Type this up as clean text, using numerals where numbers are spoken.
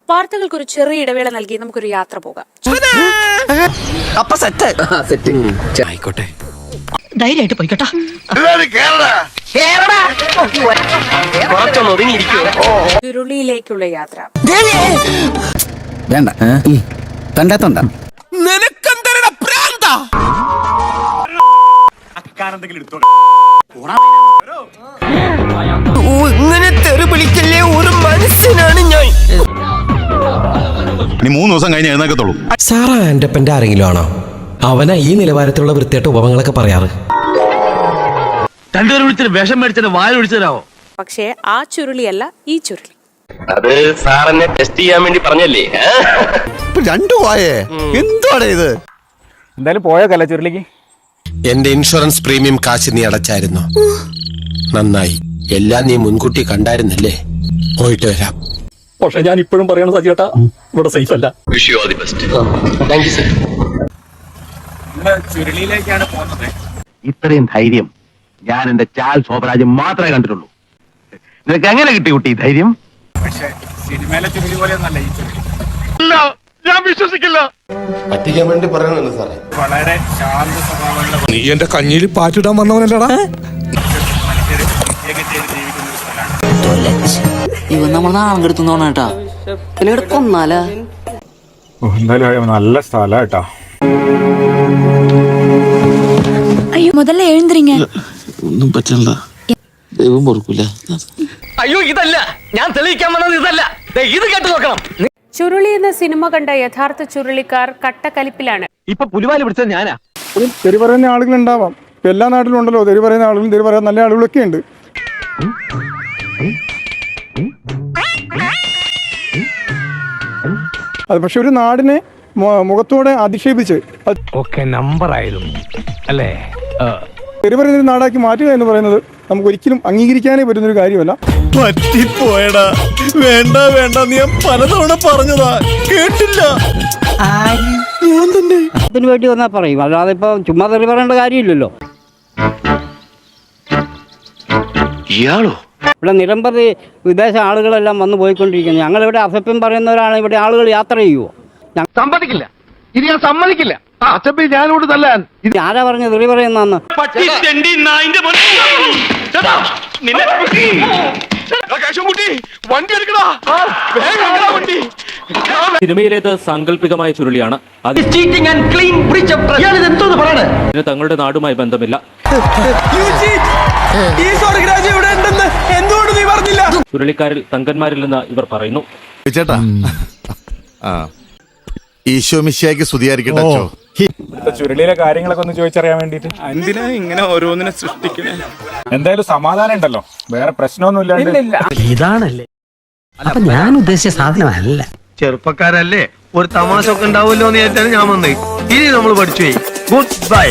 വാർത്തകൾക്ക് ഒരു ചെറിയ ഇടവേള നൽകി നമുക്കൊരു യാത്ര പോകാം. ആയിക്കോട്ടെ, ധൈര്യമായിട്ട് പോയിക്കോട്ടെ. ചുരുളിയിലേക്കുള്ള യാത്ര. വേണ്ട, കണ്ടാത്തോണ്ട ഇങ്ങനെ തെറി വിളിക്കല്ലേ, ഒരു മനുഷ്യനാണ് ഞാൻ. ഇനി 3 ദിവസം കഴിഞ്ഞ് എഴുന്നേക്കത്തുള്ളൂ. സാറാ ആൻ്റപ്പൻ്റെ ആരെങ്കിലും ആണോ? അവനാ ഈ നിലവാരത്തിലുള്ള വൃത്തിയായിട്ട് ഉപമങ്ങളൊക്കെ പറയാറ്. രണ്ടുപേരും വിളിച്ചിട്ട് വിഷം മേടിച്ചിട്ട് വായ ഒഴിച്ചതരാവോ? പക്ഷേ ആ ചുരുളിയല്ല ഈ ചുരുളി. അത് സാറെന്നെ ടെസ്റ്റ് ചെയ്യാൻ വേണ്ടി പറഞ്ഞല്ലേ? രണ്ടു പോയേ, എന്താണ് ഇത്? എന്തായാലും പോയോ കല്ല ചുരുളിക്ക്? എന്റെ ഇൻഷുറൻസ് പ്രീമിയം കാശ് നീ അടച്ചായിരുന്നു. നന്നായി, എല്ലാം നീ മുൻകൂട്ടി കണ്ടായിരുന്നല്ലേ. പോയിട്ട് വരാം. പക്ഷെ ഞാൻ ഇപ്പോഴും പറയണ സജിയേട്ടാ, ഇവിടെ സേഫ് അല്ല. Wish you all the best. Thank you sir. ചുരുളിയിലേക്കാണ് പോകുന്നത്. ഇത്രയും ധൈര്യം ഞാൻ എന്റെ ചാൽ ശോഭരാജ് മാത്രമേ കണ്ടിട്ടുള്ളൂ. നിനക്ക് എങ്ങനെ കിട്ടി കുട്ടി ധൈര്യം? പക്ഷെ സിനിമയിലെ ചുരുളി പോലെ ഒന്നല്ല ഈ ചുരുളി. ഞാൻ വിശ്വസിക്കില്ല. പറ്റിക്കാൻ വേണ്ടി പറയണല്ലോ സാറേ. വളരെ ശാന്ത സ്വഭാവമുള്ള നീ എന്റെ കഞ്ഞിയിൽ പാറ്റിടാൻ വന്നവനല്ലടാ. ഇവൻ നമ്മൾ നാളം കെടുത്തുന്നോണേട്ടാ, കൊന്നാലാ. എന്തായാലും നല്ല സ്ഥലം കേട്ടാ. അയ്യോ, മുതല എഴുந்திരിങ്ങ. ഒന്നും പറ്റില്ല, ദൈവം പൊറുക്കൂല. അയ്യോ, ഇതല്ല ഞാൻ തെളിയിക്കാൻ വന്നത്, ഇതല്ല. ഇത് കേട്ട് നോക്കണം. ചുരുളി എന്ന സിനിമ കണ്ട യഥാർത്ഥ ചുരുളിക്കാർ കട്ടക്കലിപ്പിലാണ്. ഇപ്പൊ പുലിവാലി പിടിച്ചത് ഞാനാ. തെറി പറയുന്ന ആളുകൾ ഉണ്ടാവാം. എല്ലാ നാട്ടിലും ഉണ്ടല്ലോ തെറി പറയുന്ന ആളുകളും തെറി പറയാൻ നല്ല ആളുകളൊക്കെ ഉണ്ട്. അത് പക്ഷെ ഒരു നാടിനെ മുഖത്തോടെ അധിക്ഷേപിച്ച് ഒക്കെ നമ്പറായിരുന്നു അല്ലേ? തെറി പറയുന്നൊരു നാടാക്കി മാറ്റുക എന്ന് പറയുന്നത് നമുക്ക് ഒരിക്കലും അംഗീകരിക്കാനേ പറ്റുന്നൊരു കാര്യമല്ല. പറ്റിപ്പോയടാ. വേണ്ട വേണ്ട, നീ പലതവണ പറഞ്ഞതാ, കേട്ടില്ല. ഞാൻ തന്നെ അതിനു വേണ്ടി വന്നാൽ പറയും, അല്ലാതെ ഇപ്പൊ ചുമ്മാ തെറി പറയേണ്ട കാര്യമില്ലല്ലോ. ഇയാളോ? ഇവിടെ നിരവധി വിദേശ ആളുകളെല്ലാം വന്നു പോയിക്കൊണ്ടിരിക്കുന്നു. ഞങ്ങളിവിടെ അസഭ്യം പറയുന്നവരാണ് ഇവിടെ ആളുകൾ യാത്ര ചെയ്യുമോ? സമ്മതിക്കില്ല, ഇത് ഞാൻ സമ്മതിക്കില്ല. അച്ഛപ്പി ഞാനോട് തല്ലാൻ. ഇത് ആരാ പറഞ്ഞ തെറി പറയുന്നന്ന്? സിനിമയിലേത് സാങ്കല്പികമായ ചുരുളിയാണ്. ഇതിന് തങ്ങളുടെ നാടുമായി ബന്ധമില്ല. ചുരുളിക്കാരിൽ തങ്കന്മാരില്ലെന്ന് ഇവർ പറയുന്നു. ചേട്ടാ, ഈശോ മിശിഹായ്ക്ക് സ്തുതിയായിരിക്കട്ടെ. ചുരുളിയിലെ കാര്യങ്ങളൊക്കെ ഒന്ന് ചോദിച്ചറിയാൻ വേണ്ടിട്ട് എന്തിനാ ഇങ്ങനെ ഓരോന്നിനെ സൃഷ്ടിക്കണേ? എന്തായാലും സമാധാനം ഉണ്ടല്ലോ, വേറെ പ്രശ്നമൊന്നും ഇല്ലാണ്ട്. ഇതാണല്ലേ അപ്പൊ ഞാൻ ഉദ്ദേശിച്ച സാധനമല്ല. ചെറുപ്പക്കാരല്ലേ, ഒരു തമാശ ഒക്കെ ഉണ്ടാവുമല്ലോ എന്ന് വിചാരിച്ചാണ് ഞാൻ വന്നേ. ഇനി നമ്മൾ പഠിച്ചു. Good bye.